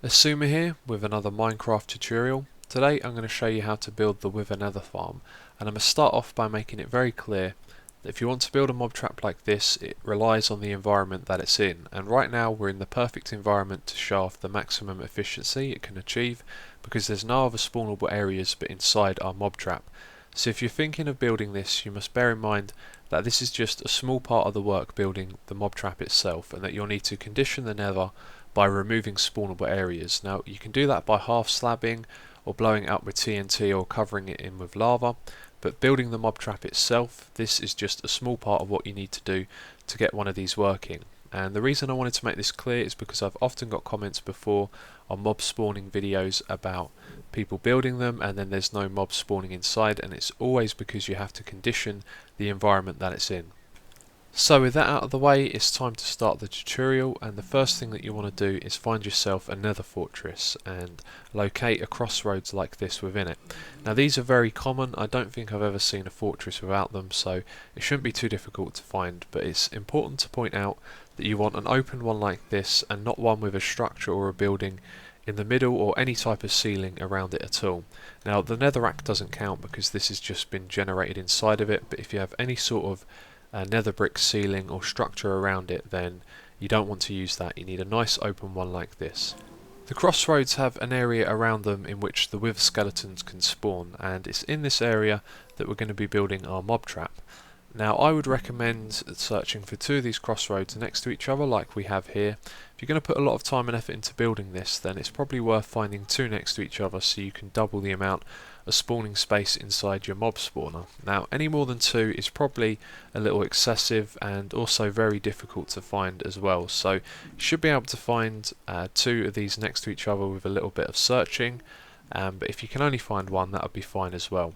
Asuma here with another Minecraft tutorial. Today I'm going to show you how to build the Wither Nether Farm, and I'm going to start off by making it very clear that if you want to build a mob trap like this, it relies on the environment that it's in, and right now we're in the perfect environment to show off the maximum efficiency it can achieve because there's no other spawnable areas but inside our mob trap. So if you're thinking of building this, you must bear in mind that this is just a small part of the work building the mob trap itself, and that you'll need to condition the nether by removing spawnable areas. Now you can do that by half slabbing or blowing it up with TNT or covering it in with lava, but building the mob trap itself, this is just a small part of what you need to do to get one of these working. And the reason I wanted to make this clear is because I've often got comments before on mob spawning videos about people building them and then there's no mob spawning inside, and it's always because you have to condition the environment that it's in. So with that out of the way, it's time to start the tutorial, and the first thing that you want to do is find yourself a nether fortress and locate a crossroads like this within it. Now these are very common. I don't think I've ever seen a fortress without them, so it shouldn't be too difficult to find, but it's important to point out that you want an open one like this and not one with a structure or a building in the middle or any type of ceiling around it at all. Now the netherrack doesn't count because this has just been generated inside of it, but if you have any sort of nether brick ceiling or structure around it, then you don't want to use that. You need a nice open one like this. The crossroads have an area around them in which the wither skeletons can spawn, and it's in this area that we're going to be building our mob trap. Now I would recommend searching for two of these crossroads next to each other like we have here. If you're going to put a lot of time and effort into building this, then it's probably worth finding two next to each other so you can double the amount of spawning space inside your mob spawner. Now any more than two is probably a little excessive and also very difficult to find as well, so you should be able to find two of these next to each other with a little bit of searching, but if you can only find one, that would be fine as well.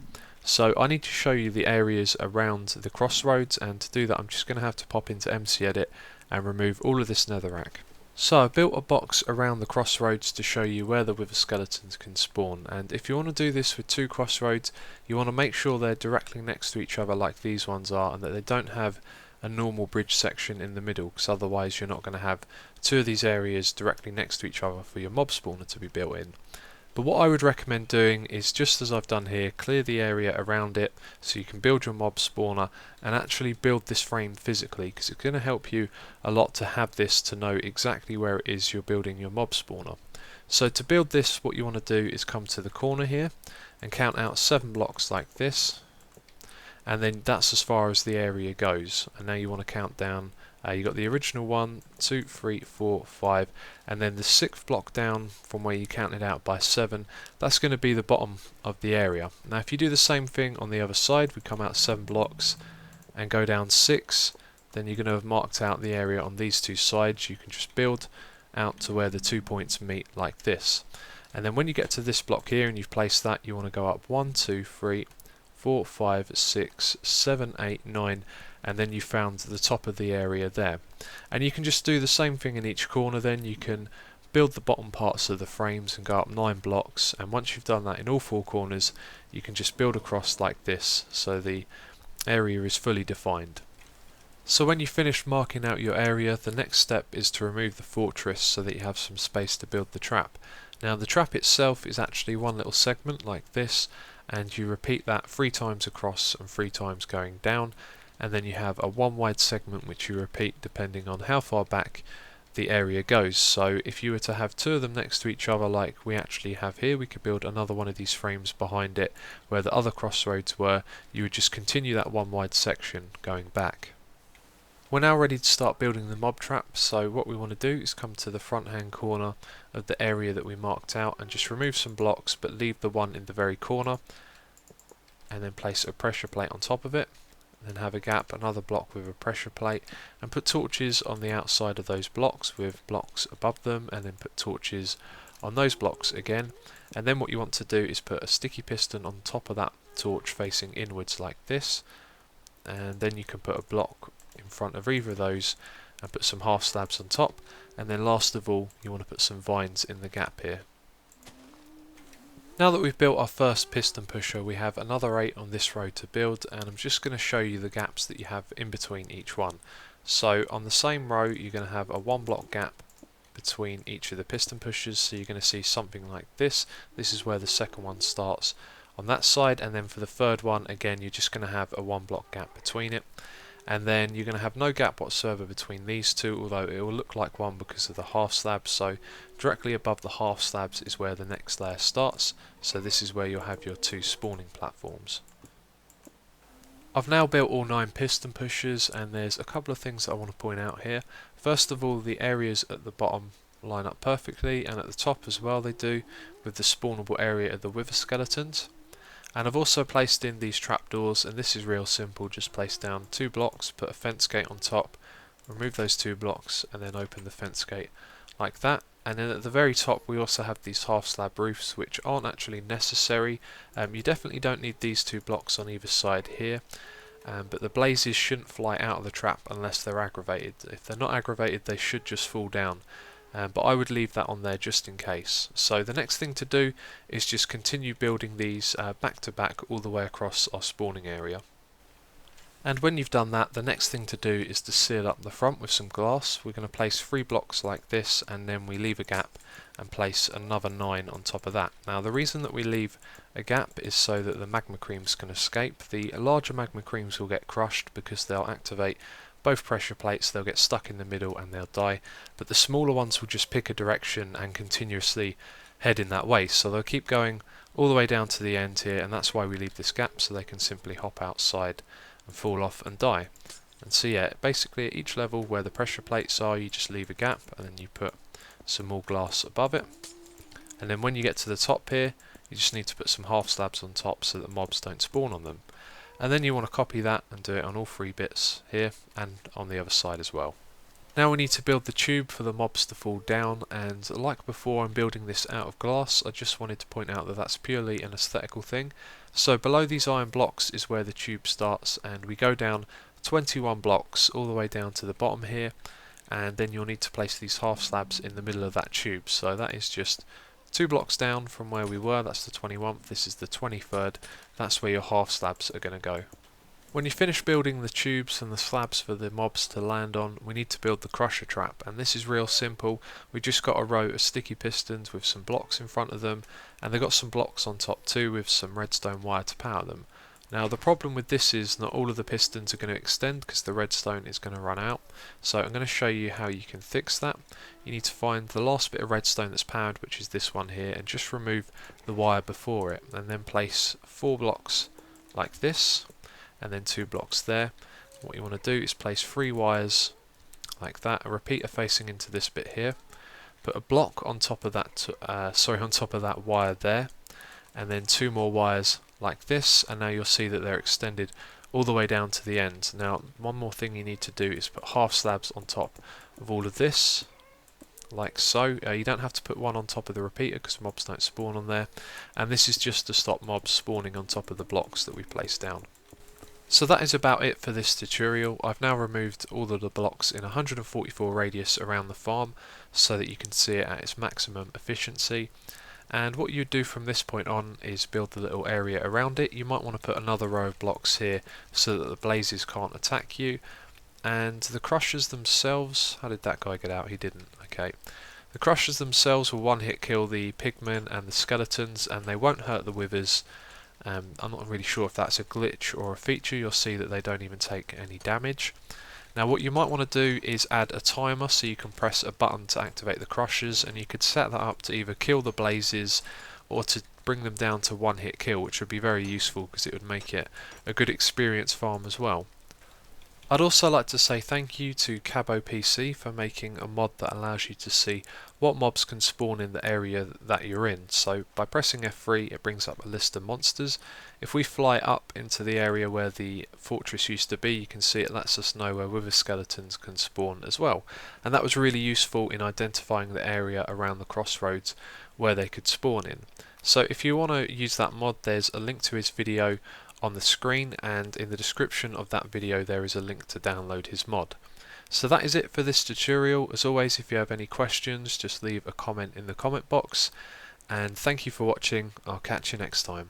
So I need to show you the areas around the crossroads, and to do that I'm just going to have to pop into MC Edit and remove all of this netherrack. So I built a box around the crossroads to show you where the wither skeletons can spawn, and if you want to do this with two crossroads, you want to make sure they're directly next to each other like these ones are, and that they don't have a normal bridge section in the middle, because otherwise you're not going to have two of these areas directly next to each other for your mob spawner to be built in. But what I would recommend doing is, just as I've done here, clear the area around it so you can build your mob spawner and actually build this frame physically, because it's going to help you a lot to have this to know exactly where it is you're building your mob spawner. So to build this, what you want to do is come to the corner here and count out 7 blocks like this, and then that's as far as the area goes. And now you want to count down. You got the original 1, 2, 3, 4, 5, and then the 6th block down from where you counted out by 7, that's going to be the bottom of the area. Now if you do the same thing on the other side, we come out 7 blocks and go down 6, then you're going to have marked out the area on these two sides. You can just build out to where the 2 points meet like this. And then when you get to this block here and you've placed that, you want to go up 1, 2, 3, 4, 5, 6, 7, 8, 9, and then you found the top of the area there. And you can just do the same thing in each corner. Then you can build the bottom parts of the frames and go up 9 blocks, and once you've done that in all 4 corners, you can just build across like this so the area is fully defined. So when you finish marking out your area, the next step is to remove the fortress so that you have some space to build the trap. Now the trap itself is actually one little segment like this, and you repeat that 3 times across and 3 times going down, and then you have a 1 wide segment which you repeat depending on how far back the area goes. So if you were to have 2 of them next to each other like we actually have here, we could build another one of these frames behind it where the other crossroads were. You would just continue that 1 wide section going back. We're now ready to start building the mob trap, so what we want to do is come to the front hand corner of the area that we marked out and just remove some blocks, but leave the one in the very corner, and then place a pressure plate on top of it. Then have a gap, another block with a pressure plate, and put torches on the outside of those blocks with blocks above them, and then put torches on those blocks again. And then what you want to do is put a sticky piston on top of that torch facing inwards like this, and then you can put a block in front of either of those and put some half slabs on top, and then last of all you want to put some vines in the gap here. Now that we've built our first piston pusher, we have another 8 on this row to build, and I'm just going to show you the gaps that you have in between each one. So on the same row you're going to have a 1 block gap between each of the piston pushers, so you're going to see something like this. This is where the second one starts on that side, and then for the third one again you're just going to have a 1 block gap between it, and then you're going to have no gap whatsoever between these two, although it will look like one because of the half slabs. So directly above the half slabs is where the next layer starts, so this is where you'll have your 2 spawning platforms. I've now built all 9 piston pushers, and there's a couple of things that I want to point out here. First of all, the areas at the bottom line up perfectly, and at the top as well they do, with the spawnable area of the wither skeletons. And I've also placed in these trapdoors, and this is real simple. Just place down 2 blocks, put a fence gate on top, remove those 2 blocks, and then open the fence gate like that. And then at the very top we also have these half slab roofs, which aren't actually necessary. You definitely don't need these 2 blocks on either side here, but the blazes shouldn't fly out of the trap unless they're aggravated. If they're not aggravated they should just fall down, but I would leave that on there just in case. So the next thing to do is just continue building these back to back all the way across our spawning area. And when you've done that, the next thing to do is to seal up the front with some glass. We're going to place 3 blocks like this, and then we leave a gap and place another 9 on top of that. Now the reason that we leave a gap is so that the magma creams can escape. The larger magma creams will get crushed because they'll activate both pressure plates, they'll get stuck in the middle and they'll die, but the smaller ones will just pick a direction and continuously head in that way, so they'll keep going all the way down to the end here, and that's why we leave this gap, so they can simply hop outside and fall off and die. And so yeah, basically at each level where the pressure plates are, you just leave a gap and then you put some more glass above it, and then when you get to the top here you just need to put some half slabs on top so that mobs don't spawn on them. And then you want to copy that and do it on all 3 bits here and on the other side as well. Now we need to build the tube for the mobs to fall down, and like before I'm building this out of glass. I just wanted to point out that that's purely an aesthetical thing. So below these iron blocks is where the tube starts, and we go down 21 blocks all the way down to the bottom here, and then you'll need to place these half slabs in the middle of that tube. So that is just 2 blocks down from where we were. That's the 21st, this is the 23rd, that's where your half slabs are going to go. When you finish building the tubes and the slabs for the mobs to land on, we need to build the crusher trap, and this is real simple. We just got a row of sticky pistons with some blocks in front of them, and they've got some blocks on top too with some redstone wire to power them. Now the problem with this is not all of the pistons are going to extend because the redstone is going to run out, so I'm going to show you how you can fix that. You need to find the last bit of redstone that's powered, which is this one here, and just remove the wire before it, and then place 4 blocks like this, and then 2 blocks there. What you want to do is place 3 wires like that, a repeater facing into this bit here, put a block on top of that on top of that wire there, and then 2 more wires like this, and now you'll see that they're extended all the way down to the end. Now one more thing you need to do is put half slabs on top of all of this like so. You don't have to put one on top of the repeater because mobs don't spawn on there, and this is just to stop mobs spawning on top of the blocks that we placed down. So that is about it for this tutorial. I've now removed all of the blocks in 144 radius around the farm so that you can see it at its maximum efficiency. And what you do from this point on is build the little area around it. You might want to put another row of blocks here so that the blazes can't attack you. And the crushers themselves, how did that guy get out? He didn't. Okay. The crushers themselves will one-hit kill the pigmen and the skeletons, and they won't hurt the withers. I'm not really sure if that's a glitch or a feature. You'll see that they don't even take any damage. Now what you might want to do is add a timer, so you can press a button to activate the crushers, and you could set that up to either kill the blazes or to bring them down to one-hit kill, which would be very useful because it would make it a good experience farm as well. I'd also like to say thank you to KaboPC for making a mod that allows you to see what mobs can spawn in the area that you're in. So by pressing F3 it brings up a list of monsters. If we fly up into the area where the fortress used to be, you can see it lets us know where wither skeletons can spawn as well. And that was really useful in identifying the area around the crossroads where they could spawn in. So if you want to use that mod, there's a link to his video on the screen, and in the description of that video there is a link to download his mod. So that is it for this tutorial. As always, if you have any questions, just leave a comment in the comment box, and thank you for watching. I'll catch you next time.